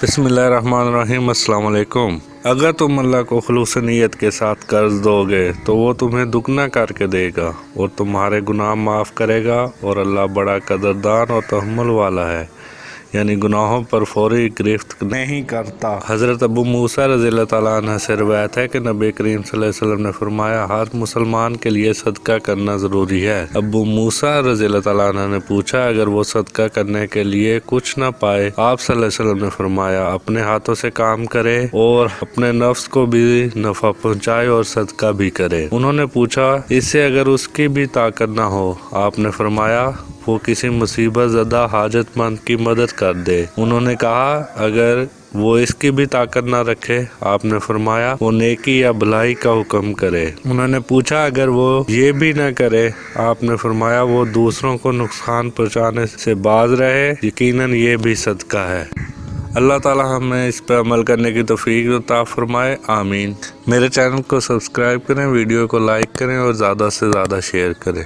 बिस्मिल्लाहिर्रहमानिर्रहीम। अस्सलाम वालेकुम। अगर तुम अल्लाह को खुलूस नीयत के साथ कर्ज दोगे तो वो तुम्हें दुगना करके देगा और तुम्हारे गुनाह माफ़ करेगा, और अल्लाह बड़ा कदरदान और तहम्मुल वाला है, यानी गुनाहों पर फौरी गिरफ्त नहीं करता। हज़रत अबू मूसा रज़ियल्लाहु ताला अन्हु से रिवायत है कि नबी करीम सल्लल्लाहु अलैहि वसल्लम ने फरमाया, हर मुसलमान के लिए सदका करना ज़रूरी है। अबू मूसा रज़ियल्लाहु ताला अन्हु ने पूछा, अगर वो सदका करने के लिए कुछ न पाए? आप सल्लल्लाहु अलैहि वसल्लम ने फरमाया, अपने हाथों से काम करे और अपने नफ्स को भी नफ़ा पहुँचाए और सदका भी करे। उन्होंने पूछा, इससे अगर उसकी भी ताकत न हो? आपने फरमाया, वो किसी मुसीबत ज़दा हाजतमंद की मदद कर दे। उन्होंने कहा, अगर वो इसकी भी ताकत ना रखे? आपने फरमाया, वो नेकी या भलाई का हुक्म करे। उन्होंने पूछा, अगर वो ये भी ना करे? आपने फरमाया, वो दूसरों को नुकसान पहुंचाने से बाज रहे, यकीनन ये भी सदका है। अल्लाह ताला हमें इस पर अमल करने की तौफीक अता फरमाए, आमीन। मेरे चैनल को सब्सक्राइब करें, वीडियो को लाइक करें और ज़्यादा से ज़्यादा शेयर करें।